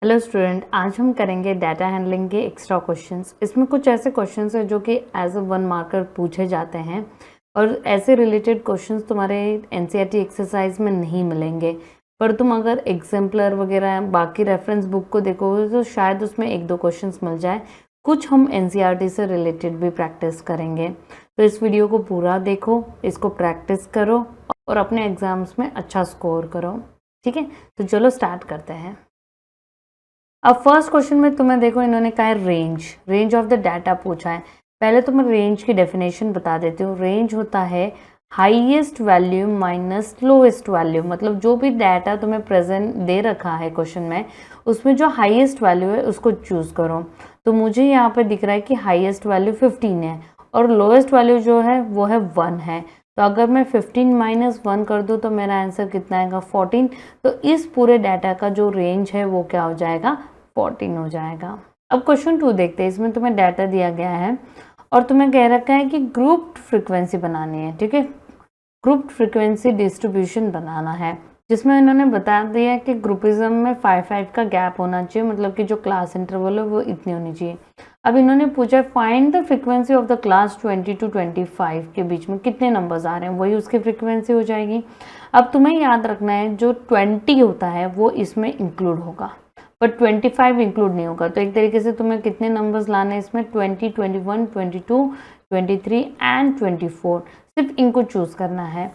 Hello student, आज हम करेंगे डाटा हैंडलिंग के एक्स्ट्रा क्वेश्चंस। इसमें कुछ ऐसे क्वेश्चंस हैं जो कि एज अ 1 मार्कर पूछे जाते हैं और ऐसे रिलेटेड क्वेश्चंस तुम्हारे एनसीईआरटी एक्सरसाइज में नहीं मिलेंगे, पर तुम अगर एग्जाम्पलर वगैरह बाकी रेफरेंस बुक को देखोगे तो शायद उसमें 1-2 क्वेश्चंस मिल जाए। कुछ हम एनसीईआरटी से रिलेटेड भी प्रैक्टिस करेंगे, तो इस वीडियो को पूरा देखो, इसको प्रैक्टिस करो और अपने एग्जाम्स में अच्छा स्कोर करो। ठीक है, तो चलो स्टार्ट करते हैं। अब फर्स्ट क्वेश्चन में तुम्हें देखो, इन्होंने कहा है रेंज ऑफ द डाटा पूछा है। पहले तो मैं रेंज की डेफिनेशन बता देती हूँ। रेंज होता है highest value minus lowest value, मतलब जो भी डाटा तुम्हें प्रेजेंट दे रखा है क्वेश्चन में, उसमें जो हाईएस्ट वैल्यू है उसको चूज करो। तो मुझे यहाँ पे दिख रहा है कि हाईएस्ट वैल्यू 15 है और लोएस्ट वैल्यू जो है वो है 1 है। तो अगर मैं 15 माइनस 1 कर दूँ तो मेरा आंसर कितना आएगा? 14। तो इस पूरे डाटा का जो रेंज है वो क्या हो जाएगा? 14 हो जाएगा। अब क्वेश्चन 2 देखते हैं। इसमें तुम्हें डाटा दिया गया है और तुम्हें कह रखा है कि ग्रुप्ड फ्रीक्वेंसी बनानी है। ठीक है, ग्रुप्ड फ्रीक्वेंसी डिस्ट्रीब्यूशन बनाना है, जिसमें इन्होंने बता दिया कि ग्रुपिज्म में 5-5 का गैप होना चाहिए, मतलब कि जो क्लास इंटरवल है वो इतनी होनी चाहिए। अब इन्होंने पूछा find the frequency of the class 20 to 25 के बीच में कितने नंबर्स आ रहे हैं, वही उसकी फ्रीक्वेंसी हो जाएगी। अब तुम्हें याद रखना है जो 20 होता है वो इसमें इंक्लूड होगा, बट 25 इंक्लूड नहीं होगा। तो एक तरीके से तुम्हें कितने नंबर्स लाने हैं इसमें? 20, 21, 22, 23 एंड 24। सिर्फ इनको चूज करना है।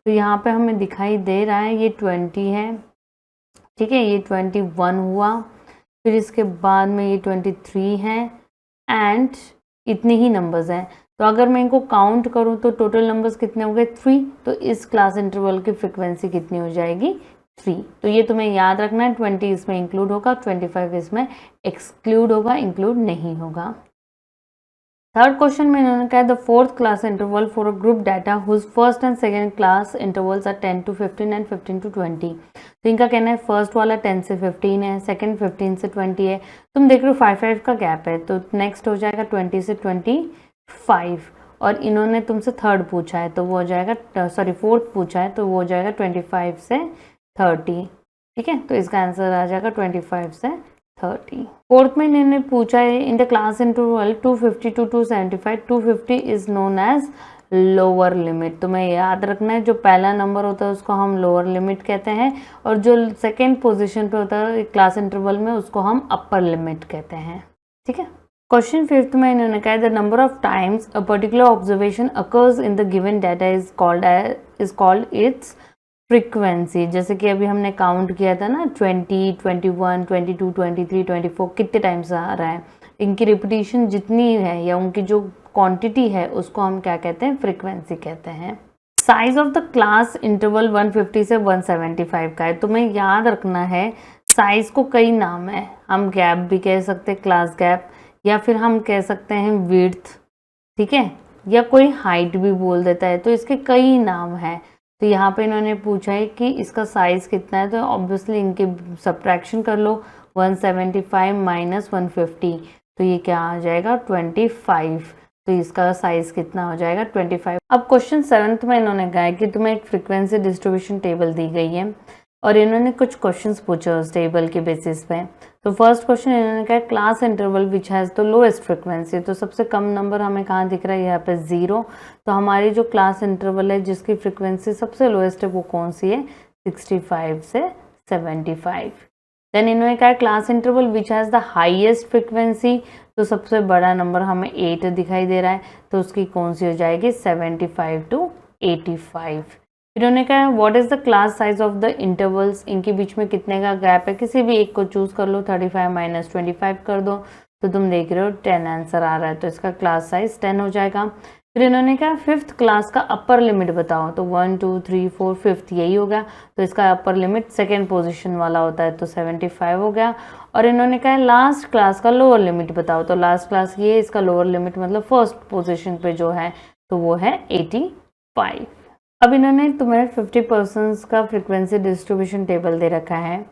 तो यहाँ पे हमें दिखाई दे रहा है ये 20 है। ठीक है, ये 21 हुआ, फिर इसके बाद में ये 23 है एंड इतने ही नंबर्स हैं। तो अगर मैं इनको काउंट करूँ तो टोटल नंबर्स कितने हो गए? 3। तो इस क्लास इंटरवल की फ्रिक्वेंसी कितनी हो जाएगी? 3। तो ये तुम्हें याद रखना है, 20 इसमें इंक्लूड होगा, 25 इसमें एक्सक्लूड होगा, इंक्लूड नहीं होगा। थर्ड क्वेश्चन में इन्होंने कहा the fourth class interval for a group data whose first and second class intervals are 10 to 15 and 15 to 20। तो इनका कहना है फर्स्ट वाला 10 से 15 है, सेकंड 15 से 20 है। तुम देख रहे हो 5-5 का गैप है, तो नेक्स्ट हो जाएगा 20 से 25। और इन्होंने तुमसे थर्ड पूछा है तो वो हो जाएगा, सॉरी फोर्थ पूछा है तो वो हो जाएगा 25 से 30। ठीक है, तो इसका आंसर आ जाएगा 25 से 30। फोर्थ में इन्होंने पूछा है in the class interval 250 to 275, 250 is known as lower limit. तुम्हें याद रखना है जो पहला नंबर होता है उसको हम लोअर लिमिट कहते हैं और जो सेकेंड पोजिशन पे होता है क्लास इंटरवल में उसको हम अपर लिमिट कहते हैं। ठीक है, क्वेश्चन फिफ्थ में इन्होंने कहा the number of times a particular observation occurs in the given data is called its frequency. जैसे कि अभी हमने काउंट किया था ना, 20, 21, 22, 23, 24 कितने टाइम्स आ रहा है, इनकी रिपीटिशन जितनी है या उनकी जो क्वांटिटी है उसको हम क्या कहते हैं? फ्रीक्वेंसी कहते हैं। Size of the class interval 150 से 175 का है। तुम्हें याद रखना है साइज को कई नाम है, हम गैप भी कह सकते हैं, क्लास गैप, या फिर हम कह सकते हैं विड्थ। ठीक है, या कोई हाइट भी बोल देता है, तो इसके कई नाम हैं। तो यहाँ पे इन्होंने पूछा है कि इसका साइज कितना है, तो ऑब्वियसली इनके सब्ट्रैक्शन कर लो, 175 माइनस 150, तो ये क्या आ जाएगा? 25। तो इसका साइज कितना हो जाएगा? 25। अब क्वेश्चन 7th में इन्होंने कहा है कि तुम्हें एक फ्रीक्वेंसी डिस्ट्रीब्यूशन टेबल दी गई है और इन्होंने कुछ क्वेश्चंस पूछे उस टेबल के बेसिस पे। तो फर्स्ट क्वेश्चन इन्होंने कहा class interval which has the lowest frequency. तो सबसे कम नंबर हमें कहाँ दिख रहा है? यहाँ पे 0। तो हमारी जो क्लास इंटरवल है जिसकी फ्रीक्वेंसी सबसे लोएस्ट है वो कौन सी है? 65 से 75। देन इन्होंने कहा class interval which has the highest frequency. तो सबसे बड़ा नंबर हमें 8 दिखाई दे रहा है, तो उसकी कौन सी हो जाएगी? 75 to 85। इन्होंने कहा what is the class size of the intervals, इनके बीच में कितने का गैप है, किसी भी एक को चूज कर लो, 35 माइनस 25 कर दो, तो तुम देख रहे हो 10 आंसर आ रहा है, तो इसका क्लास साइज 10 हो जाएगा। फिर इन्होंने कहा फिफ्थ क्लास का अपर लिमिट बताओ, तो 1, 2, 3, 4 फिफ्थ यही होगा, तो इसका अपर लिमिट सेकेंड पोजिशन वाला होता है, तो 75 हो गया। और इन्होंने कहा लास्ट क्लास का लोअर लिमिट बताओ, तो लास्ट क्लास ये इसका लोअर लिमिट मतलब फर्स्ट पोजिशन पे जो है तो वो है 85। अब इन्होंने तुम्हें 50% का फ्रीक्वेंसी डिस्ट्रीब्यूशन टेबल दे रखा है।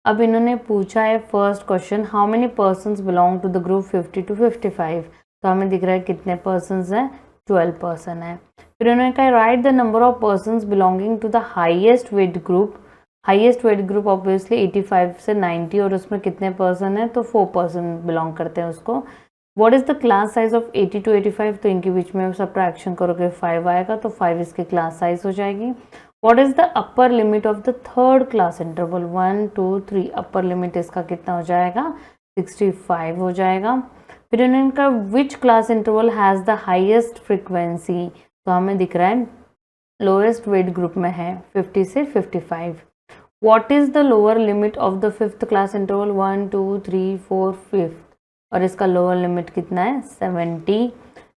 अब इन्होंने पूछा है first question how many persons belong to the group 50 to 55। तो हमें दिख रहा है कितने पर्सन्स हैं? 12 पर्सन है। फिर उन्होंने कहा write the number of persons belonging to the highest weight group highest weight group obviously 85 से 90 और उसमें कितने पर्सन है तो 4% बिलोंग करते हैं उसको। What is the class size of 80 to 85, तो इनके बीच में सब्ट्रैक्शन करोगे 5 आएगा तो 5 इसकी क्लास साइज हो जाएगी। What is the upper limit of the third class interval 1 2 3, upper limit इसका कितना हो जाएगा 65 हो जाएगा। फिर इनका which class interval has the highest frequency, तो हमें दिख रहा है लोएस्ट वेट ग्रुप में है 50 से 55। What is the lower limit of the fifth class interval 1 2 3 4 5, और इसका लोअर लिमिट कितना है 70।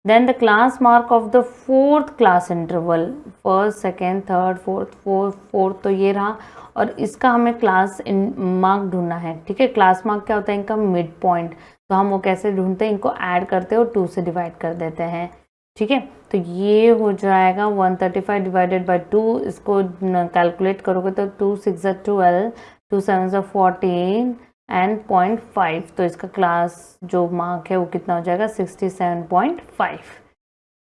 Then the class mark of the fourth class interval, first second third fourth तो ये रहा, और इसका हमें क्लास मार्क ढूंढना है। ठीक है, क्लास मार्क क्या होता है इनका मिड पॉइंट, तो हम वो कैसे ढूंढते हैं, इनको ऐड करते हैं और 2 से डिवाइड कर देते हैं। ठीक है, तो ये हो जाएगा 135 डिवाइडेड बाई 2, इसको कैलकुलेट करोगे तो 2 6 12, 2 7 14 एंड 0.5, तो इसका क्लास जो मार्क है वो कितना हो जाएगा 67.5।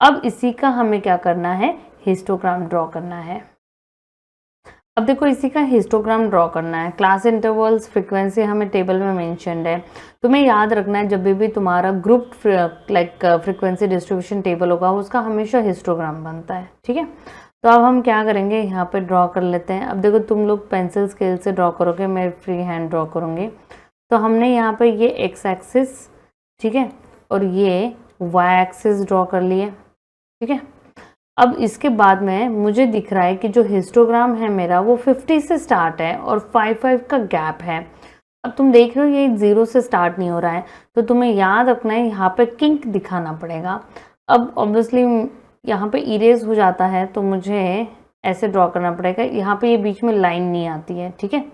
अब इसी का हमें क्या करना है, हिस्टोग्राम ड्रॉ करना है। अब देखो इसी का हिस्टोग्राम ड्रॉ करना है। क्लास इंटरवल्स फ्रीक्वेंसी हमें टेबल में मेंशन्ड है, तुम्हें याद रखना है जब भी तुम्हारा group like frequency distribution table होगा उसका हमेशा हिस्टोग्राम बनता है। ठीक है, तो अब हम क्या करेंगे, यहाँ पे ड्रॉ कर लेते हैं। अब देखो तुम लोग पेंसिल स्केल से ड्रॉ करोगे, मैं फ्री हैंड ड्रॉ करूँगी। तो हमने यहाँ पे ये एक्स एक्सिस, ठीक है, और ये वाई एक्सिस ड्रॉ कर लिए। ठीक है, अब इसके बाद में मुझे दिख रहा है कि जो हिस्टोग्राम है मेरा वो 50 से स्टार्ट है और 5 का गैप है। अब तुम देख रहे हो ये 0 से स्टार्ट नहीं हो रहा है, तो तुम्हें याद रखना है यहाँ पे किंक दिखाना पड़ेगा। अब ऑब्वियसली यहाँ पे इरेज हो जाता है तो मुझे ऐसे ड्रॉ करना पड़ेगा, यहाँ पे ये बीच में लाइन नहीं आती है। ठीक है,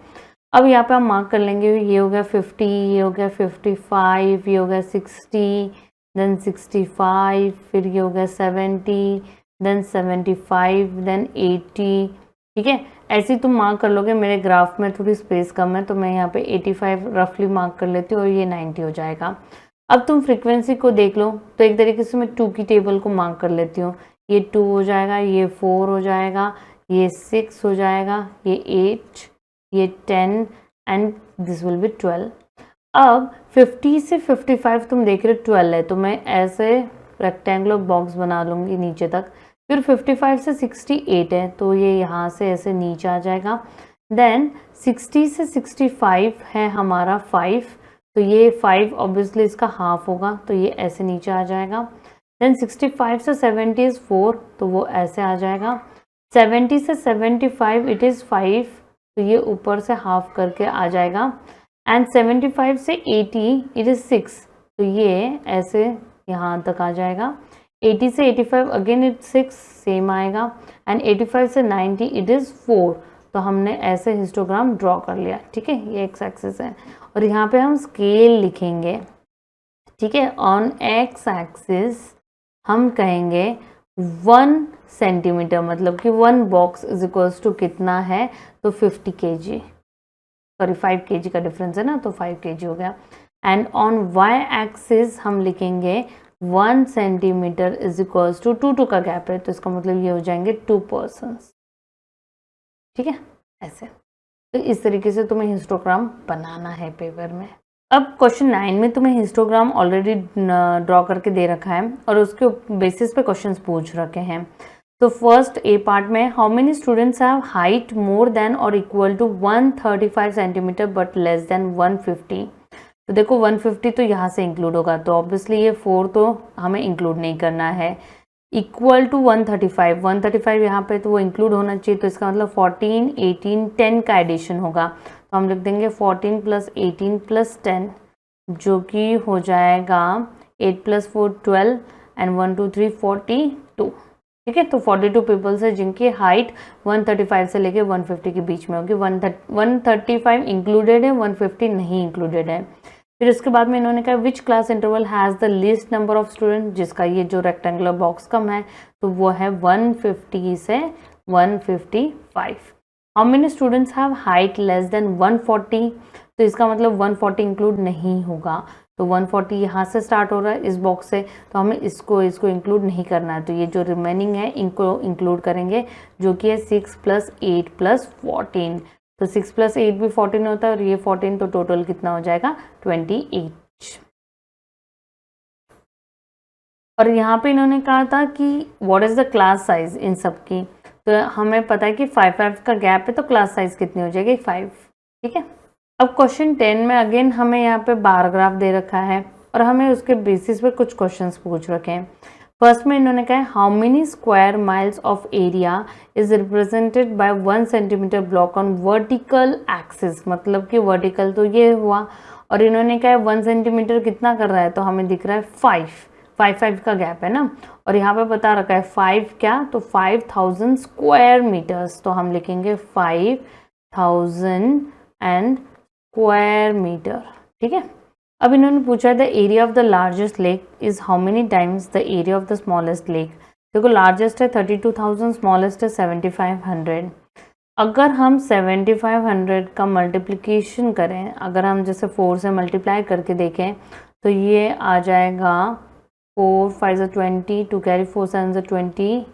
अब यहाँ पे हम मार्क कर लेंगे, ये हो गया 50, ये हो गया 55, ये हो गया 60, देन 65, फिर ये हो गया 70, देन 75, देन 80। ठीक है, ऐसे ही तुम मार्क कर लोगे। मेरे ग्राफ में थोड़ी स्पेस कम है तो मैं यहाँ पे 85 रफली मार्क कर लेती हूँ और ये 90 हो जाएगा। अब तुम फ्रीक्वेंसी को देख लो, तो एक तरीके से मैं 2 की टेबल को मार्क कर लेती हूँ। ये 2 हो जाएगा, ये 4 हो जाएगा, ये 6 हो जाएगा, ये 8, ये 10 एंड दिस विल बी 12। अब 50 से 55 तुम देख रहे हो 12 है, तो मैं ऐसे रेक्टेंगुलर बॉक्स बना लूँगी नीचे तक। फिर 55 से 68 है तो ये यहाँ से ऐसे नीचे आ जाएगा। देन 60 से 65 है हमारा 5, तो ये 5 ऑब्वियसली इसका हाफ होगा, तो ये ऐसे नीचे आ जाएगा। देन 65 से 70 इज़ 4, तो वो ऐसे आ जाएगा। 70 से 75 इट इज़ 5, तो ये ऊपर से हाफ करके आ जाएगा। एंड 75 से 80 इट इज़ 6, तो ये ऐसे यहाँ तक आ जाएगा। 80 से 85 अगेन इट 6 सेम आएगा। एंड 85 से 90 इट इज़ 4, तो हमने ऐसे हिस्टोग्राम ड्रॉ कर लिया। ठीक है, ये एक्स एक्सिस है और यहाँ पे हम स्केल लिखेंगे। ठीक है, ऑन एक्स एक्सिस हम कहेंगे 1 सेंटीमीटर, मतलब कि 1 बॉक्स इज इक्वल्स टू कितना है तो 50 kg, सॉरी 5 kg का डिफरेंस है ना, तो 5 kg हो गया। एंड ऑन वाई एक्सिस हम लिखेंगे 1 सेंटीमीटर इज इक्वल्स टू 2 का गैप है, तो इसका मतलब ये हो जाएंगे 2 पर्सन्स। ठीक है, ऐसे। तो इस तरीके से तुम्हें हिस्टोग्राम बनाना है पेपर में। अब क्वेश्चन 9 में तुम्हें हिस्टोग्राम ऑलरेडी ड्रॉ करके दे रखा है और उसके बेसिस पे क्वेश्चंस पूछ रखे हैं। तो फर्स्ट ए पार्ट में how many students have height more than और equal to 135 centimetre but less than 150। तो देखो 150 तो यहाँ से इंक्लूड होगा, तो ऑब्वियसली ये 4 तो हमें इंक्लूड नहीं करना है। इक्वल टू 135 यहाँ पे तो वो इंक्लूड होना चाहिए, तो इसका मतलब 14, 18, 10 का एडिशन होगा। तो हम लिख देंगे 14 + 18 + 10, जो कि हो जाएगा 8 + 4 12 एंड 1 2 3 42। ठीक है, तो 42 पीपल्स है जिनकी हाइट 135 से लेके 150 के बीच में होगी। 135 इंक्लूडेड है, 150 नहीं इंक्लूडेड है। फिर उसके बाद में इन्होंने कहा which class interval has the least number of student, जिसका ये जो रेक्टेंगुलर बॉक्स कम है तो वो है 150 से 155। How many students have height less than 140, तो इसका मतलब 140 इंक्लूड नहीं होगा, तो 140 यहाँ से स्टार्ट हो रहा है इस बॉक्स से, तो हमें इसको इंक्लूड नहीं करना है। तो ये जो रिमेनिंग है इनको इंक्लूड करेंगे, जो कि है 6 + 8 + 14, तो 6 + 8 भी 14 होता है और ये 14, तो टोटल कितना हो जाएगा 28। और यहाँ पे इन्होंने कहा था कि what is the class size in सब की, तो हमें पता है कि 5 का गैप है, तो क्लास साइज कितनी हो जाएगी 5। ठीक है, अब क्वेश्चन 10 में अगेन हमें यहाँ पे बार ग्राफ दे रखा है और हमें उसके बेसिस पे कुछ क्वेश्चंस पूछ रखे हैं। फर्स्ट में इन्होंने कहा है how many square miles of area is represented by 1 centimetre block on vertical axis, मतलब कि वर्टिकल तो ये हुआ, और इन्होंने कहा है 1 सेंटीमीटर कितना कर रहा है, तो हमें दिख रहा है 5 का गैप है ना, और यहाँ पे बता रखा है 5 क्या, तो 5000 स्क्वायर मीटर्स, तो हम लिखेंगे 5000 एंड स्क्वायर मीटर। ठीक है, अब इन्होंने पूछा है the area of the largest lake is how many times the area of the smallest lake. देखो लार्जेस्ट है 32,000, स्मॉलेस्ट है 7500। अगर हम 7500 का मल्टीप्लिकेशन करें, अगर हम जैसे 4 से मल्टीप्लाई करके देखें, तो ये आ जाएगा 4 5 20, 2 कैरी 4 7 28,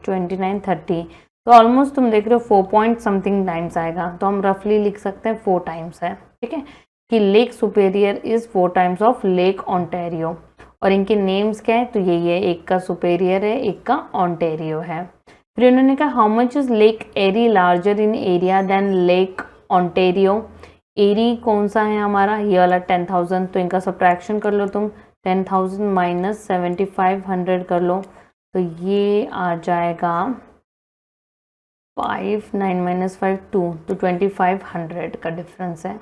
29 30, तो ऑलमोस्ट तुम देख रहे हो 4 पॉइंट समथिंग टाइम्स आएगा, तो हम रफली लिख सकते हैं 4 टाइम्स है। ठीक है, कि lake superior is 4 times of lake Ontario, और इनके नेम्स क्या है, तो यही है, एक का सुपेरियर है, एक का ऑन्टेरियो है। फिर इन्होंने कहा how much is lake Erie larger in area than lake Ontario. Erie कौन सा है हमारा, ये वाला 10,000, तो इनका सब्ट्रैक्शन कर लो तुम, 10,000 माइनस 7500 कर लो, तो ये आ जाएगा 5 9 - 5 2, तो 2500 का डिफरेंस है।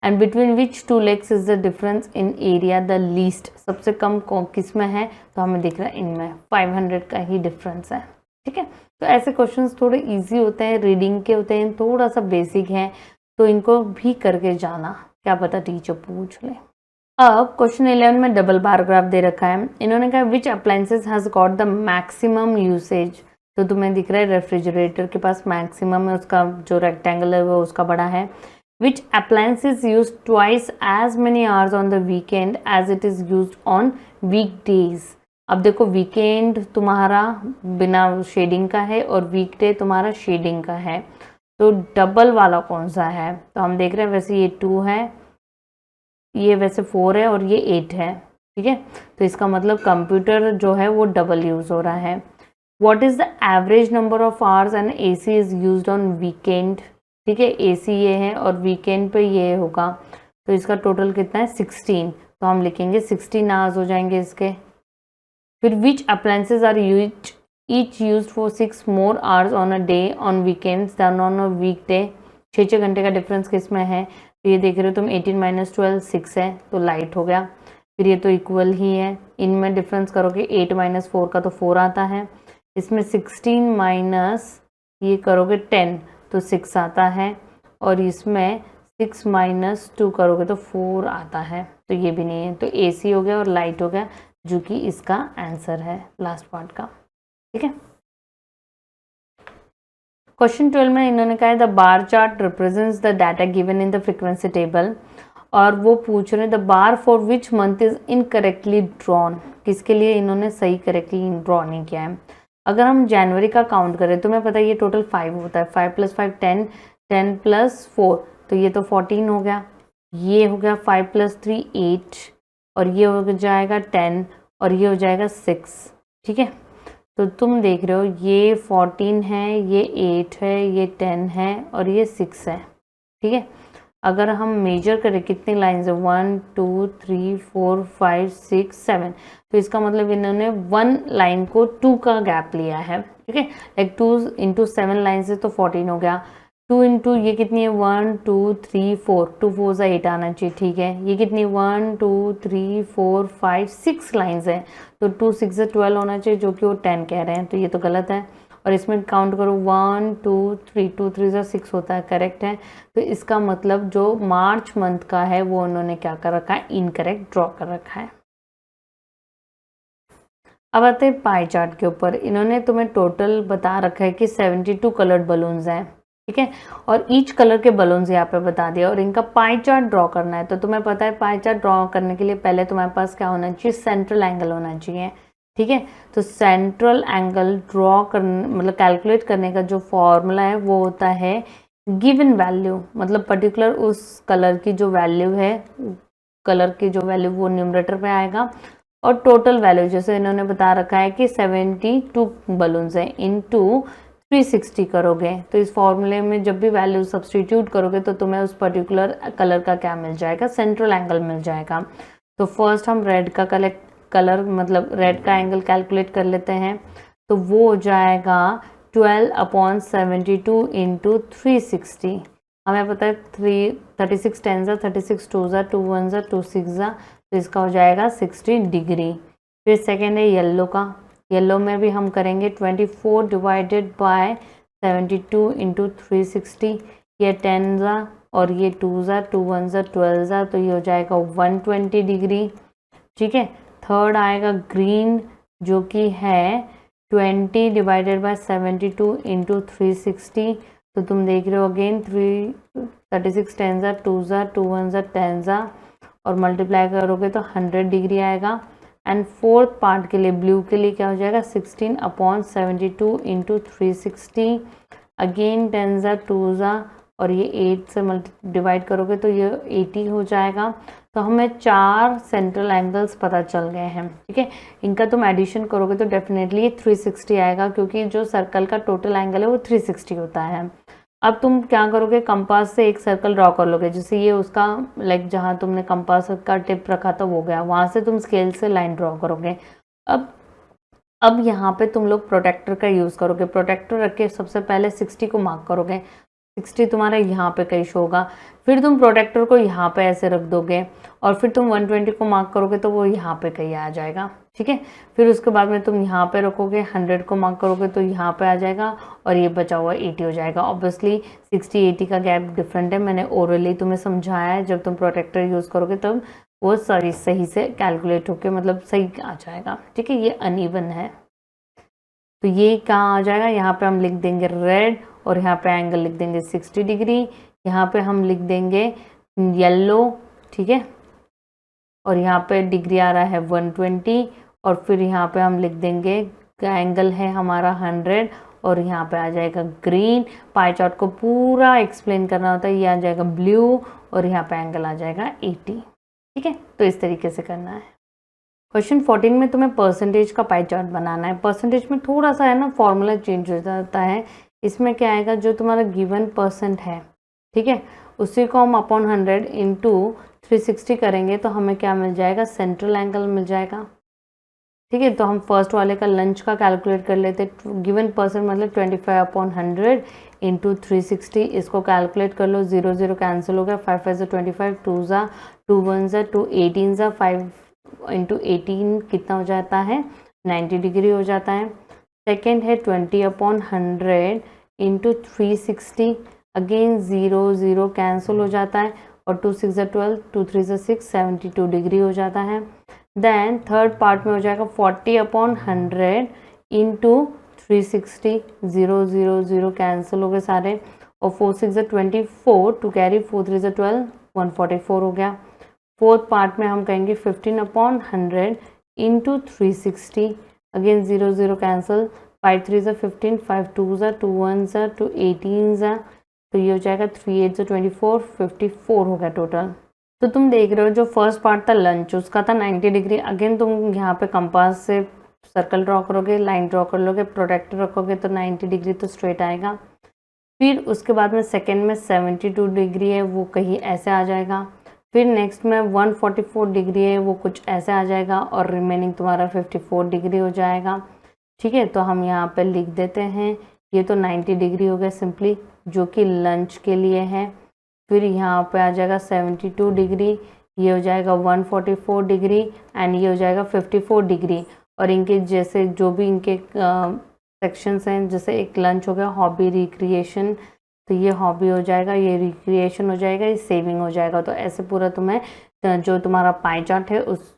And between which 2 lakes is the difference in area the least, सबसे कम किस में है, तो हमें दिख रहा है इनमें 500 का ही डिफरेंस है। ठीक है, तो ऐसे क्वेश्चंस थोड़े इजी होते हैं, रीडिंग के होते हैं, थोड़ा सा बेसिक है, तो इनको भी करके जाना, क्या पता टीचर पूछ ले। अब क्वेश्चन 11 में डबल बार ग्राफ दे रखा है। इन्होंने कहा which appliances has got the maximum usage, तो तुम्हें दिख रहा है रेफ्रिजरेटर के पास मैक्सिमम है, उसका जो रेक्टेंगल है वो उसका बड़ा है। Which appliance is used twice as many hours on the weekend as it is used on weekdays? अब देखो वीकेंड तुम्हारा बिना शेडिंग का है और वीकडे तुम्हारा शेडिंग का है, तो डबल वाला कौन सा है, तो हम देख रहे हैं वैसे ये 2 है, ये वैसे 4 है और ये 8 है। ठीक है, तो इसका मतलब कंप्यूटर जो है वो डबल यूज हो रहा है। What is the average number of hours an AC is used on weekend? ठीक है, एसी ये है और वीकेंड पे ये होगा, तो इसका टोटल कितना है 16, तो हम लिखेंगे 16 आवर्स हो जाएंगे इसके। फिर which appliances are each used for 6 more hours on a day on weekends than on a weekday. 6 घंटे का डिफरेंस किस में है, तो ये देख रहे हो तुम 18 - 12 6 है, तो लाइट हो गया। फिर ये तो इक्वल ही है, इनमें डिफरेंस करोगे 8 - 4 का तो 4 आता है, इसमें 16 माइनस ये करोगे 10 तो 6 आता है, और इसमें 6 - 2 करोगे तो 4 आता है, तो ये भी नहीं है, तो एसी हो गया और लाइट हो गया, जो कि इसका आंसर है लास्ट पार्ट का। ठीक है, क्वेश्चन 12 में इन्होंने कहा है the bar chart represents the data given in the frequency table, और वो पूछ रहे हैं the bar for which month is incorrectly drawn, किसके लिए इन्होंने सही करेक्टली ड्रॉ नहीं किया है। अगर हम जनवरी का काउंट करें, तुम्हें पता है ये टोटल 5 होता है, 5 + 5 10, 10 + 4, तो ये तो 14 हो गया, ये हो गया 5 + 3 8, और ये हो जाएगा 10, और ये हो जाएगा 6। ठीक है, तो तुम देख रहे हो ये 14 है, ये 8 है, ये 10 है और ये 6 है। ठीक है, अगर हम मेजर करें कितनी लाइन्स है, 1 2 3 4 5 6 7, तो इसका मतलब इन्होंने 1 लाइन को 2 का गैप लिया है। ठीक है, लाइक 2 × 7 लाइन से तो 14 हो गया, 2 × ये कितनी है 1 2 3 4, 2 4 से 8 आना चाहिए। ठीक है, ये कितनी 1 2 3 4 5 6 लाइन्स है, तो 2 6 से 12 होना चाहिए, जो कि वो 10 कह रहे हैं, तो ये तो गलत है। और इसमें काउंट करो 1 2 3, 2 3 से 6 होता है, करेक्ट है। तो इसका मतलब जो मार्च मंथ का है वो उन्होंने क्या कर रखा है, इनकरेक्ट ड्रॉ कर रखा है। अब आते हैं पाई चार्ट के ऊपर। इन्होंने तुम्हें टोटल बता रखा है कि 72 कलर्ड बलून्स हैं। ठीक है, और ईच कलर के बलून्स यहाँ पे बता दिया, और इनका पाई चार्ट ड्रॉ करना है। तो तुम्हें पता है पाई चार्ट ड्रॉ करने के लिए पहले तुम्हारे पास क्या होना चाहिए, सेंट्रल एंगल होना चाहिए। ठीक है, तो सेंट्रल एंगल ड्रॉ करने मतलब कैलकुलेट करने का जो फॉर्मूला है वो होता है गिवन वैल्यू मतलब पर्टिकुलर उस कलर की जो वैल्यू है, कलर की जो वैल्यू वो न्यूमरेटर पे आएगा, और टोटल वैल्यू जैसे इन्होंने बता रखा है कि 72 बलून्स हैं, इनटू 360 करोगे तो इस फॉर्मूले में जब भी वैल्यू सब्सटीट्यूट करोगे तो तुम्हें उस पर्टिकुलर कलर का क्या मिल जाएगा, सेंट्रल एंगल मिल जाएगा। तो फर्स्ट हम रेड का कलर मतलब रेड का एंगल कैलकुलेट कर लेते हैं, तो वो हो जाएगा 12/72 इंटू 360। हमें पता है 36 10 ज़ा 36 2 ज़ा 2 1 ज़ा 2 6 ज़ा, तो इसका हो जाएगा 60 डिग्री। फिर सेकेंड है येलो का, येलो में भी हम करेंगे 24 डिवाइडेड बाय 72 इंटू 360, ये 10 ज़ा और ये 2 ज़ा 2 1 ज़ा 12 ज़ा, तो ये हो जाएगा 120 डिग्री। ठीक है, थर्ड आएगा ग्रीन जो कि है 20 डिवाइडेड बाय 72 इंटू 360, तो तुम देख रहे हो अगेन 36 10 ज़ा 2 ज़ा 2 1 ज़ा 10 ज़ा, और मल्टीप्लाई करोगे तो 100 डिग्री आएगा। एंड फोर्थ पार्ट के लिए ब्लू के लिए क्या हो जाएगा 16/72 इंटू 360, अगेन 10 ज़ा 2 ज़ा और ये 8 से डिवाइड करोगे तो ये 80 हो जाएगा। तो हमें 4 सेंट्रल एंगल्स पता चल गए हैं। ठीक है, इनका तुम एडिशन करोगे तो डेफिनेटली ये 360 आएगा, क्योंकि जो सर्कल का टोटल एंगल है वो 360 होता है। अब तुम क्या करोगे, कंपास से एक सर्कल ड्रॉ कर लोगे, जैसे ये उसका लाइक जहाँ तुमने कंपास का टिप रखा था वो गया, वहाँ से तुम स्केल से लाइन ड्रॉ करोगे। अब यहाँ पे तुम लोग प्रोटेक्टर का यूज़ करोगे, प्रोटेक्टर रख के सबसे पहले 60 को मार्क करोगे, 60 तुम्हारा यहाँ पे कहीं शो होगा, फिर तुम प्रोटेक्टर को यहाँ पे ऐसे रख दोगे और फिर तुम 120 को मार्क करोगे तो वो यहाँ पे कहीं आ जाएगा। ठीक है, फिर उसके बाद में तुम यहाँ पे रखोगे, 100 को मार्क करोगे तो यहाँ पे आ जाएगा और ये बचा हुआ 80 हो जाएगा। ऑब्वियसली 60-80 का गैप डिफरेंट है, मैंने ओरली तुम्हें समझाया है, जब तुम प्रोटेक्टर यूज़ करोगे तब वो सही से कैलकुलेट होके मतलब सही आ जाएगा। ठीक है, ये अनइवन है तो ये कहाँ आ जाएगा, यहाँ पे हम लिख देंगे रेड और यहाँ पे एंगल लिख देंगे 60 डिग्री, यहाँ पे हम लिख देंगे येलो। ठीक है, और यहाँ पे डिग्री आ रहा है 120 और फिर यहाँ पे हम लिख देंगे एंगल है हमारा 100 और यहाँ पे आ जाएगा ग्रीन। पाई चार्ट को पूरा एक्सप्लेन करना होता है, ये आ जाएगा ब्लू और यहाँ पे एंगल आ जाएगा 80। ठीक है, तो इस तरीके से करना है। क्वेश्चन 14 में तुम्हें परसेंटेज का पाई चार्ट बनाना है। परसेंटेज में थोड़ा सा है ना फॉर्मूला चेंज हो जाता है। इसमें क्या आएगा, जो तुम्हारा गिवन परसेंट है, ठीक है, उसी को हम अपॉन 100 इंटू 360 करेंगे तो हमें क्या मिल जाएगा, सेंट्रल एंगल मिल जाएगा। ठीक है, तो हम फर्स्ट वाले का लंच का कैलकुलेट कर लेते। गिवन परसेंट मतलब 25/100 इंटू 360, इसको कैलकुलेट कर लो। 0 0 कैंसिल हो गया, 5 5 25, 2 ज़ा 2 1 ज़ा 2 18 ज़ा 5 इंटू 18 कितना हो जाता है, 90 डिग्री हो जाता है। सेकेंड है 20/100 इंटू 360, अगेन 0 0 कैंसिल हो जाता है और 2 6 ज़ा 12 2 3 ज़ा 6 72 डिग्री हो जाता है। देन थर्ड पार्ट में हो जाएगा 40/100 इंटू 360, 0 0 0 कैंसिल हो गए सारे और 4 6 ज़ा 24 टू कैरी 4 3 ज़ा 12 144 हो गया। फोर्थ पार्ट में हम कहेंगे 15/100 इंटू 360, अगेन 0 0 कैंसिल, 5 3 ज़ा 15 5 2 ज़ा 2 1 ज़ा 2 18 ज़ा, तो ये हो जाएगा 3 8 ज़ा 24 54 हो गया टोटल। तो तुम देख रहे हो जो फर्स्ट पार्ट था लंच, उसका था 90 डिग्री। अगेन तुम यहाँ पे कंपास से सर्कल ड्रॉ करोगे, लाइन ड्रॉ कर लोगे, प्रोटेक्टर रखोगे तो 90 डिग्री तो स्ट्रेट आएगा। फिर उसके बाद में सेकेंड में 72 डिग्री है, वो कहीं ऐसे आ जाएगा। फिर नेक्स्ट में 144 डिग्री है, वो कुछ ऐसे आ जाएगा और रिमेनिंग तुम्हारा 54 डिग्री हो जाएगा। ठीक है, तो हम यहाँ पे लिख देते हैं, ये तो 90 डिग्री हो गया सिंपली, जो कि लंच के लिए है। फिर यहाँ पे आ जाएगा 72 डिग्री, ये हो जाएगा 144 डिग्री एंड ये हो जाएगा 54 डिग्री। और इनके जैसे जो भी इनके सेक्शंस हैं, जैसे एक लंच हो गया हॉबी रिक्रिएशन, तो ये हॉबी हो जाएगा, ये रिक्रिएशन हो जाएगा, ये सेविंग हो जाएगा। तो ऐसे पूरा तुम्हें जो तुम्हारा पाई चार्ट है उस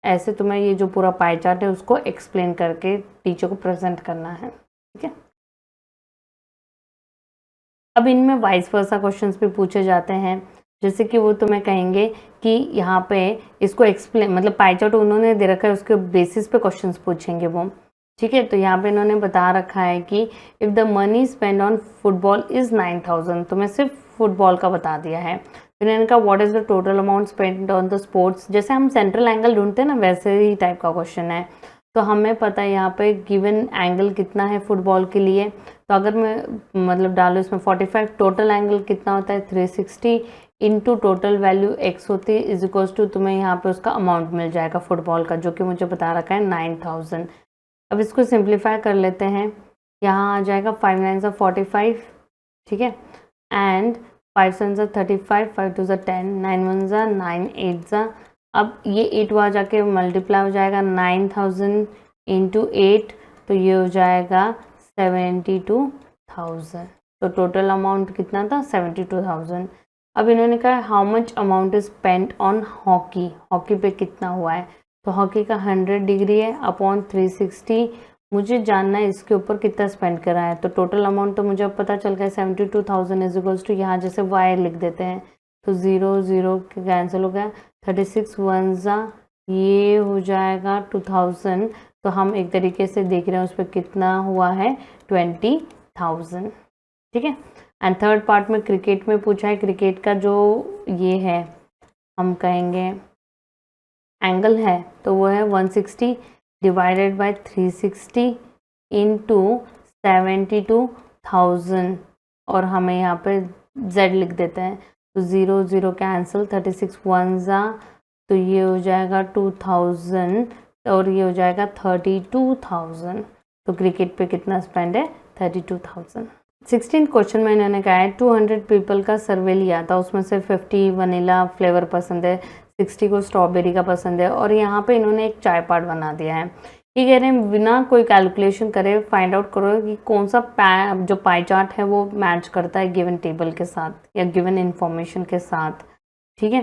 ऐसे तुम्हें ये जो पूरा पाई चार्ट है उसको एक्सप्लेन करके टीचर को प्रेजेंट करना है। ठीक है, अब इनमें वाइस वर्सा क्वेश्चंस भी पूछे जाते हैं, जैसे कि वो तुम्हें कहेंगे कि यहाँ पे इसको एक्सप्लेन मतलब पाई चार्ट उन्होंने दे रखा है उसके बेसिस पे क्वेश्चंस पूछेंगे वो। ठीक है। तो यहाँ पे इन्होंने बता रखा है कि if the money spend on football is 9,000, तो मैं सिर्फ फुटबॉल का बता दिया है। फिर इन्होंने कहा what is the total amount spend on the sports, जैसे हम सेंट्रल एंगल ढूंढते हैं ना वैसे ही टाइप का क्वेश्चन है। तो हमें पता है यहाँ पे गिवन एंगल कितना है फुटबॉल के लिए, तो अगर मैं मतलब डालूँ इसमें 45, टोटल एंगल कितना होता है 360 इंटू टोटल वैल्यू x होती है इज इक्वल्स टू, तुम्हें यहाँ पे उसका अमाउंट मिल जाएगा फुटबॉल का, जो कि मुझे बता रखा है 9,000। अब इसको सिंप्लीफाई कर लेते हैं, यहाँ आ जाएगा 5 9 45, ठीक है, एंड 5 7 35, 5 2 10, 9 1 9 8। अब ये 8 वहाँ जाके मल्टीप्लाई हो जाएगा 9,000 इंटू 8, तो ये हो जाएगा 72,000। तो टोटल अमाउंट कितना था 72,000। अब इन्होंने कहा how much amount is spent on hockey, hockey पे कितना हुआ है, तो हॉकी का 100 डिग्री है अपॉन 360, मुझे जानना है इसके ऊपर कितना स्पेंड करा है। तो टोटल अमाउंट तो मुझे अब पता चल गया 72,000 इज इक्वल्स टू, यहाँ जैसे वाई लिख देते हैं तो 0 0 कैंसिल हो गया, 36 1 ये हो जाएगा 2000। तो हम एक तरीके से देख रहे हैं उस पर कितना हुआ है 20,000, ठीक है। एंड थर्ड पार्ट में क्रिकेट में पूछा है, क्रिकेट का जो ये है हम कहेंगे एंगल है तो वो है 160 डिवाइडेड बाय 360 इंटू 72,000, और हमें यहाँ पे z लिख देते हैं तो 0 0 कैंसिल, 36 1 तो ये हो जाएगा 2000 और ये हो जाएगा 32,000। तो क्रिकेट पे कितना स्पेंड है 32,000। 16th क्वेश्चन में इन्होंने कहा है 200 पीपल का सर्वे लिया था, उसमें से 50 वनीला फ्लेवर पसंद है, 60 को स्ट्रॉबेरी का पसंद है, और यहाँ पे इन्होंने एक चाय पार्ट बना दिया है। ये कह रहे हैं बिना कोई कैलकुलेशन करे फाइंड आउट करो कि कौन सा जो पाई चार्ट है वो मैच करता है गिवन टेबल के साथ या गिवन इंफॉर्मेशन के साथ, ठीक है।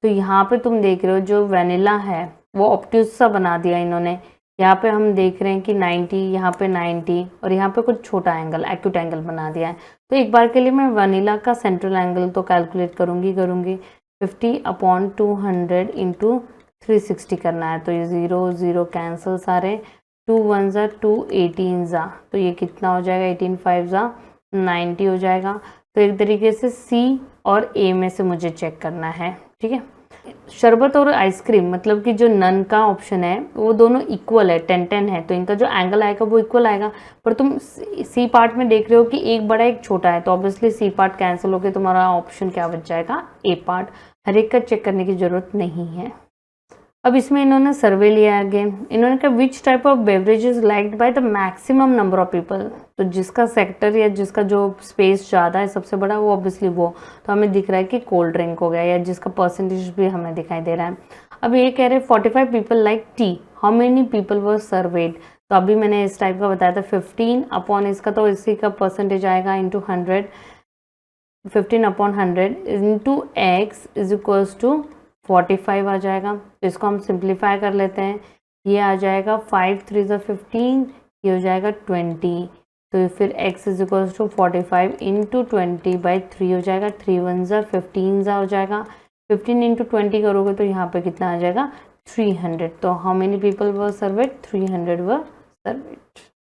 तो यहाँ पे तुम देख रहे हो जो वनीला है वो ऑब्ट्यूज सा बना दिया इन्होंने, यहाँ पे हम देख रहे हैं कि 90, यहाँ पे 90 और यहाँ पे कुछ छोटा एंगल एक्यूट एंगल बना दिया है। तो एक बार के लिए मैं वनीला का सेंट्रल एंगल तो कैलकुलेट करूँगी 50 अपॉन 200 इंटू 360 करना है, तो ये 0 0 कैंसिल सारे, 2 1 2 18, तो ये कितना हो जाएगा 18 5 90 हो जाएगा। तो एक तरीके से सी और ए में से मुझे चेक करना है, ठीक है। शरबत और आइसक्रीम मतलब कि जो नन का ऑप्शन है वो दोनों इक्वल है, 10-10 है, तो इनका जो एंगल आएगा वो इक्वल आएगा। पर तुम सी पार्ट में देख रहे हो कि एक बड़ा एक छोटा है, तो ऑब्वियसली सी पार्ट कैंसिल होकर तुम्हारा ऑप्शन क्या बच जाएगा ए पार्ट। हर एक का चेक करने की जरूरत नहीं है। अब इसमें इन्होंने सर्वे लिया आगे, इन्होंने कहा which type of beverage is liked by the maximum number of people, तो जिसका सेक्टर या जिसका जो स्पेस ज़्यादा है सबसे बड़ा वो ऑब्वियसली वो, तो हमें दिख रहा है कि कोल्ड ड्रिंक हो गया या जिसका परसेंटेज भी हमें दिखाई दे रहा है। अब ये कह रहे हैं 45 people like T, how many people were served, तो अभी मैंने इस टाइप का बताया था 15 अपॉन इसका, तो इसी का परसेंटेज आएगा into 100, 15 upon 100 into x is equals to 45 आ जाएगा। तो इसको हम सिंप्लीफाई कर लेते हैं, ये आ जाएगा 5 3 15, ये हो जाएगा 20, तो फिर x is equals to 45 into 20/3 हो जाएगा, 3 1 15 हो जाएगा, 15 इंटू 20 करोगे तो यहाँ पे कितना आ जाएगा 300। तो how many people were served, 300 were served,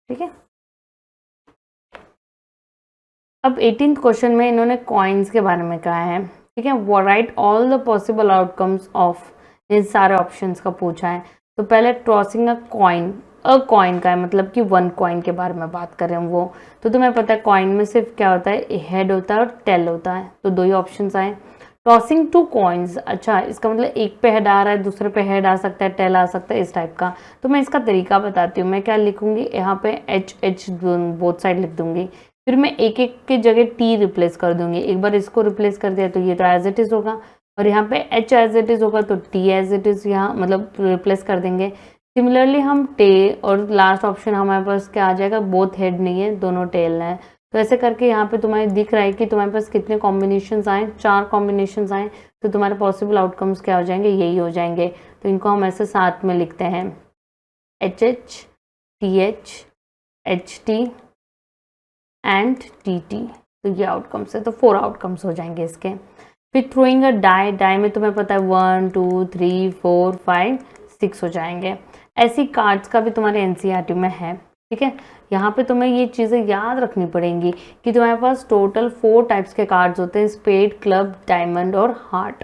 ठीक है। अब 18th क्वेश्चन में इन्होंने कॉइन्स के बारे में कहा है, ठीक है। वो write all the possible outcomes of, इन सारे ऑप्शंस का पूछा है। तो पहले टॉसिंग अ कॉइन का है, मतलब कि 1 कॉइन के बारे में बात कर रहे हैं वो, तो तुम्हें पता है कॉइन में सिर्फ क्या होता है, हेड होता है और टेल होता है, तो 2 ही ऑप्शंस आए। टॉसिंग 2 कॉइन्स, अच्छा इसका मतलब एक पे हेड आ रहा है दूसरे पे हेड आ सकता है, टेल आ सकता है, इस टाइप का। तो मैं इसका तरीका बताती हूँ, मैं क्या लिखूंगी यहाँ पे एच बोथ साइड लिख दूंगी, फिर मैं एक एक की जगह टी रिप्लेस कर दूंगी। एक बार इसको रिप्लेस कर दिया तो ये तो एज इट इज होगा, और यहाँ पे एच एज इट इज होगा तो टी एज इट इज यहाँ मतलब रिप्लेस कर देंगे। सिमिलरली हम टे, और लास्ट ऑप्शन हमारे पास क्या आ जाएगा, बोथ हेड नहीं है दोनों टेल है। तो ऐसे करके यहाँ पे तुम्हारे दिख रहा है कि तुम्हारे पास कितने कॉम्बिनेशंस आए, 4 कॉम्बिनेशंस आए, तो तुम्हारे पॉसिबल आउटकम्स क्या हो जाएंगे, यही हो जाएंगे। तो इनको हम ऐसे साथ में लिखते हैं H H T H H T and T T, तो ये आउटकम्स है, तो 4 आउटकम्स हो जाएंगे इसके। फिर थ्रोइंग अ डाई, डाई में तुम्हें पता है 1 2 3 4 5 6 हो जाएंगे। ऐसी कार्ड्स का भी तुम्हारे एनसीईआरटी में है, ठीक है। यहाँ पे तुम्हें ये चीज़ें याद रखनी पड़ेंगी कि तुम्हारे पास टोटल 4 टाइप्स के कार्ड्स होते हैं, स्पेड, क्लब, डायमंड और हार्ट।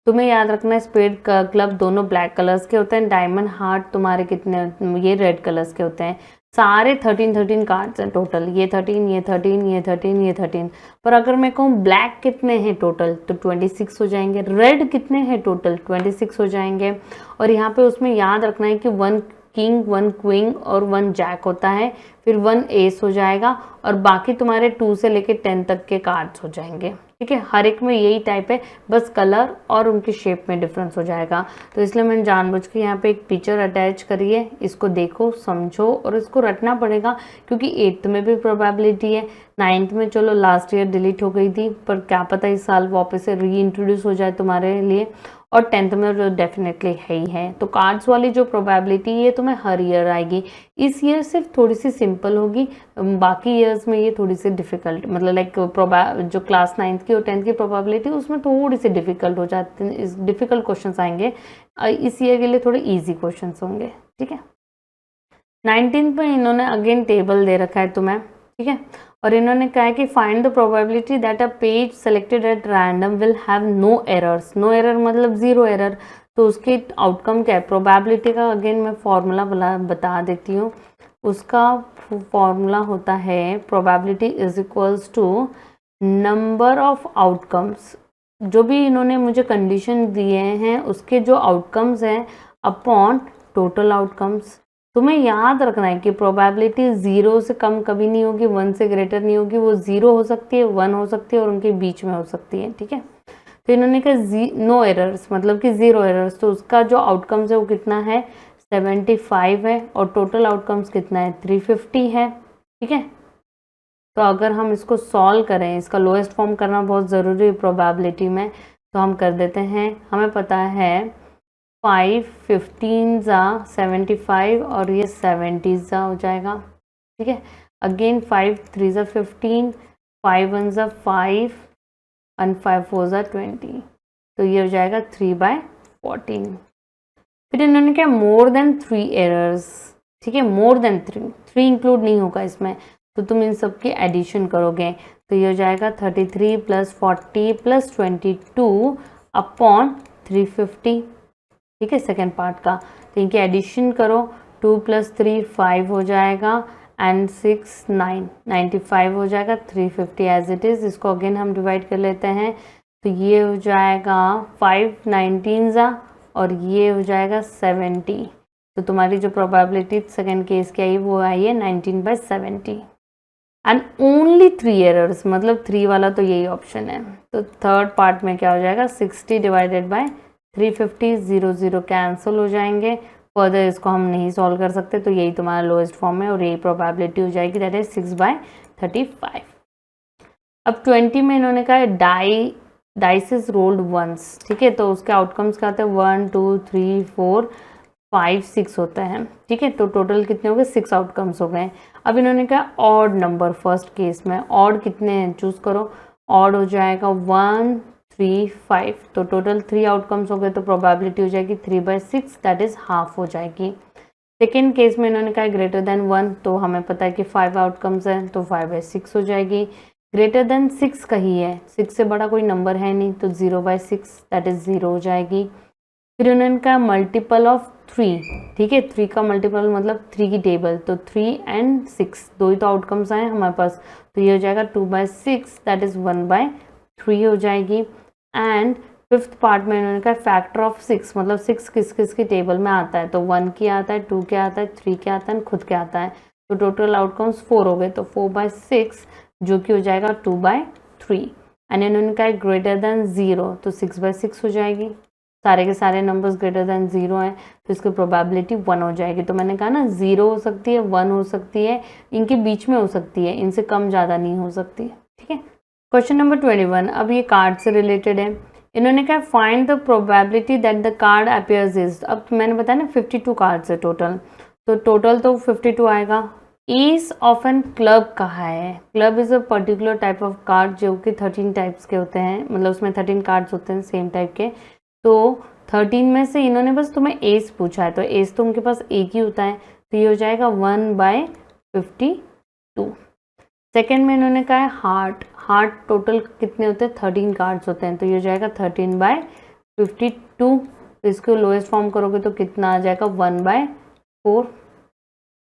तुम्हें याद रखना है स्पेड क्लब दोनों ब्लैक कलर्स के होते हैं, डायमंड हार्ट तुम्हारे कितने, ये रेड कलर्स के होते हैं। सारे 13 कार्ड्स हैं टोटल, ये 13, ये 13, ये 13, ये 13। पर अगर मैं कहूँ ब्लैक कितने हैं टोटल, तो 26 हो जाएंगे। रेड कितने हैं टोटल, 26 हो जाएंगे। और यहाँ पे उसमें याद रखना है कि 1 किंग, 1 क्वीन और 1 जैक होता है, फिर 1 एस हो जाएगा और बाकी तुम्हारे 2 से लेके 10 तक के कार्ड्स हो जाएंगे, ठीक है। हर एक में यही टाइप है, बस कलर और उनकी शेप में डिफरेंस हो जाएगा। तो इसलिए मैंने जानबूझ के यहाँ पे एक पिक्चर अटैच करी है, इसको देखो, समझो और इसको रटना पड़ेगा, क्योंकि 8th में भी प्रोबेबिलिटी है। 9th में चलो लास्ट ईयर डिलीट हो गई थी, पर क्या पता इस साल वापस से री इंट्रोड्यूस हो जाए तुम्हारे लिए। और 10th में तो डेफिनेटली है ही है। तो कार्ड्स वाली जो प्रोबेबिलिटी ये तुम्हें हर ईयर आएगी। इस ईयर सिर्फ थोड़ी सी सिंपल होगी, बाकी ईयर्स में ये थोड़ी सी डिफिकल्ट, मतलब लाइक जो क्लास 9th की और 10th की प्रोबेबिलिटी उसमें थोड़ी सी डिफिकल्ट हो जाती है, डिफिकल्ट क्वेश्चन आएंगे। इस ईयर के लिए थोड़े ईजी क्वेश्चन होंगे, ठीक है। 19th में इन्होंने अगेन टेबल दे रखा है तुम्हें, ठीक है। और इन्होंने कहा है कि find the probability that a page selected at random will have no errors. No error मतलब 0 एरर। तो उसके आउटकम क्या है, प्रोबेबिलिटी का अगेन मैं फॉर्मूला बता देती हूँ। उसका फॉर्मूला होता है probability is equals to number of outcomes, जो भी इन्होंने मुझे कंडीशन दिए हैं उसके जो आउटकम्स हैं अपॉन टोटल आउटकम्स। तुम्हें याद रखना है कि प्रोबेबिलिटी 0 से कम कभी नहीं होगी, 1 से ग्रेटर नहीं होगी। वो 0 हो सकती है, 1 हो सकती है और उनके बीच में हो सकती है, ठीक है। तो इन्होंने कहा नो एरर्स मतलब कि 0 एरर्स, तो उसका जो आउटकम्स है वो कितना है, 75 है। और टोटल आउटकम्स कितना है, 350 है, ठीक है। तो अगर हम इसको सॉल्व करें, इसका लोएस्ट फॉर्म करना बहुत ज़रूरी है प्रोबेबिलिटी में, तो हम कर देते हैं। हमें पता है 5 15 ज़ा 75 और ये 70 ज़ा हो जाएगा, ठीक है। अगेन 5 3 ज़ा 15, 5 1 ज़ा 5 and 5 4 ज़ा 20, तो ये हो जाएगा 3/14। फिर इन्होंने क्या, मोर देन 3 एरर्स, ठीक है। मोर देन 3 इंक्लूड नहीं होगा इसमें, तो तुम इन सब की एडिशन करोगे तो ये हो जाएगा 33 + 40 + 22 अपॉन 350, ठीक है, सेकेंड पार्ट का। तो इनकी एडिशन करो, 2 + 3 5 हो जाएगा एंड 6 9 95 हो जाएगा, 350 एज इट इज़। इसको अगेन हम डिवाइड कर लेते हैं, तो ये हो जाएगा 5 19 ज़ा और ये हो जाएगा 70। तो तुम्हारी जो प्रोबेबिलिटी सेकेंड केस की आई वो आई है 19/70 एंड ओनली 3 एरर्स, मतलब 3 वाला तो यही ऑप्शन है। तो थर्ड पार्ट में क्या हो जाएगा, 60 डिवाइडेड बाय 350, 0 0 कैंसिल हो जाएंगे। फर्दर इसको हम नहीं सॉल्व कर सकते, तो यही तुम्हारा लोएस्ट फॉर्म है और यही प्रोबेबिलिटी हो जाएगी, दैट इज 6/35। अब 20 में इन्होंने कहा डाइस इज रोल्ड वंस, ठीक है। तो उसके आउटकम्स क्या होते हैं, 1 2 3 4 5 6 होता है, ठीक है। तो टोटल कितने हो गए, 6 आउटकम्स हो गए। अब इन्होंने कहा ऑड नंबर, फर्स्ट केस में ऑड कितने हैं चूज करो। ऑड हो जाएगा 1 3 5, तो टोटल 3 आउटकम्स हो गए, तो प्रोबेबिलिटी हो जाएगी 3/6, दैट इज हाफ हो जाएगी। सेकेंड केस में इन्होंने कहा ग्रेटर देन 1, तो हमें पता है कि 5 आउटकम्स हैं, तो 5/6 हो जाएगी। ग्रेटर देन 6 का ही है, 6 से बड़ा कोई नंबर है नहीं, तो 0/6 दैट इज 0 हो जाएगी। फिर उन्होंने कहा मल्टीपल ऑफ 3, ठीक है। 3 का मल्टीपल मतलब 3 की टेबल, तो 3 and 6 दो ही तो आउटकम्स आए हमारे पास, तो ये हो जाएगा 2/6 दैट इज 1/3 हो जाएगी। एंड फिफ्थ पार्ट में इन्होंने कहा फैक्टर ऑफ 6, मतलब 6 किस किस की टेबल में आता है, तो 1 के आता है, 2 के आता है, 3 के आता है, खुद के आता है। तो टोटल आउटकम्स 4 हो गए, तो 4/6 जो कि हो जाएगा 2/3। एंड इन्होंने कहा ग्रेटर देन 0, तो 6/6 हो जाएगी। सारे के सारे नंबर्स ग्रेटर देन 0 हैं, तो इसकी प्रोबेबिलिटी 1 हो जाएगी। तो मैंने कहा ना 0 हो सकती है, 1 हो सकती है, इनके बीच में हो सकती है, इनसे कम ज़्यादा नहीं हो सकती, ठीक है। क्वेश्चन नंबर 21, अब ये कार्ड से रिलेटेड है। इन्होंने कहा find the probability that the card appears is. अब मैंने बताया ना 52 कार्ड्स है टोटल, तो टोटल तो 52 आएगा। ईस ऑफ एन क्लब कहा है, club is a particular type of card जो कि 13 टाइप्स के होते हैं, मतलब उसमें 13 कार्ड्स होते हैं सेम टाइप के। तो 13 में से इन्होंने बस तुम्हें एज पूछा है, तो एज तो उनके पास एक ही होता है, तो ये हो जाएगा 1/52। सेकेंड में इन्होंने कहा है हार्ट, हार्ट टोटल कितने होते हैं, 13 कार्ड्स होते हैं, तो ये हो जाएगा 13/52। इसको लोएस्ट फॉर्म करोगे तो कितना आ जाएगा 1/4।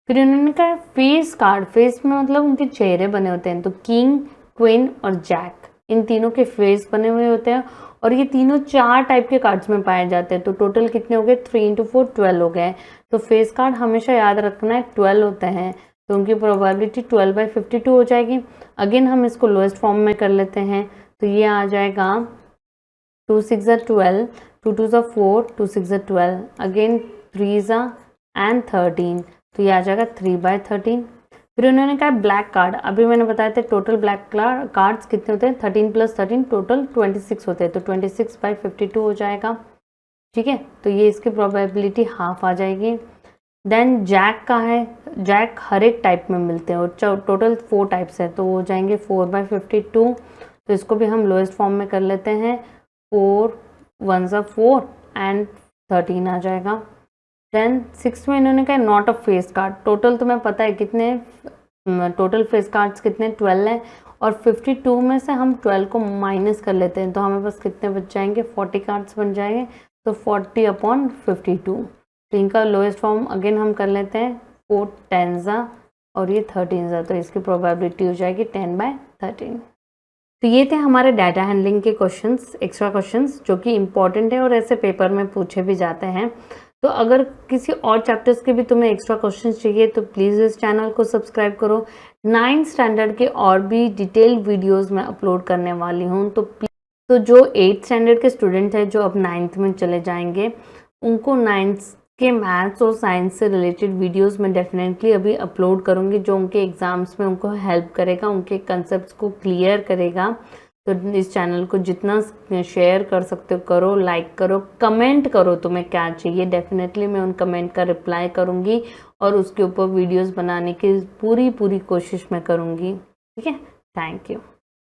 फिर इन्होंने कहा है फेस कार्ड, फेस में मतलब उनके चेहरे बने होते हैं, तो किंग, क्वीन और जैक, इन तीनों के फेस बने हुए होते हैं और ये तीनों 4 टाइप के कार्ड्स में पाए जाते हैं। तो टोटल कितने हो गए, 3 × 4 12 हो गए। तो फेस कार्ड हमेशा याद रखना है 12 होते हैं, तो उनकी प्रोबेबिलिटी 12/52 हो जाएगी। अगेन हम इसको लोएस्ट फॉर्म में कर लेते हैं, तो ये आ जाएगा 2 6 12, 2 2 4, 2 6 12, अगेन 3 एंड 13, तो ये आ जाएगा 3/13। फिर उन्होंने कहा ब्लैक कार्ड, अभी मैंने बताया था टोटल ब्लैक कार्ड्स कितने होते हैं, 13 + 13 टोटल 26 होते हैं, तो 26/52 हो जाएगा। ठीक है, तो ये इसकी प्रोबेबिलिटी हाफ आ जाएगी। देन जैक का है, जैक हर एक टाइप में मिलते हैं और टोटल 4 टाइप्स है, तो हो जाएंगे 4/52। तो इसको भी हम लोएस्ट फॉर्म में कर लेते हैं, 4 1 4 एंड 13 आ जाएगा। देन 6 में इन्होंने कहा not a face card, total तुम्हें पता है कितने, टोटल फेस कार्ड्स कितने 12 हैं और 52 में से हम 12 को माइनस कर लेते हैं, तो हमें बस कितने बच जाएंगे, 40 कार्ड्स बन जाएंगे, तो 40/52। तो इनका लोएस्ट फॉर्म अगेन हम कर लेते हैं, 4 10 और ये 13, तो इसकी प्रोबेबिलिटी हो जाएगी 10/13। तो ये थे हमारे डाटा हैंडलिंग के क्वेश्चंस, एक्स्ट्रा क्वेश्चंस जो कि इम्पॉर्टेंट है और ऐसे पेपर में पूछे भी जाते हैं। तो अगर किसी और चैप्टर्स के भी तुम्हें एक्स्ट्रा क्वेश्चंस चाहिए तो प्लीज़ इस चैनल को सब्सक्राइब करो। 9th स्टैंडर्ड के और भी डिटेल्ड वीडियोस मैं अपलोड करने वाली हूँ, तो जो 8th स्टैंडर्ड के स्टूडेंट हैं जो अब 9th में चले जाएंगे, उनको 9th के मैथ्स और साइंस से रिलेटेड वीडियोस मैं डेफिनेटली अभी अपलोड करूँगी, जो उनके एग्ज़ाम्स में उनको हेल्प करेगा, उनके कंसेप्ट को क्लियर करेगा। तो इस चैनल को जितना शेयर कर सकते हो करो, लाइक करो, कमेंट करो तुम्हें क्या चाहिए, डेफिनेटली मैं उन कमेंट का रिप्लाई करूँगी और उसके ऊपर वीडियोस बनाने की पूरी कोशिश मैं करूँगी। ठीक है, थैंक यू।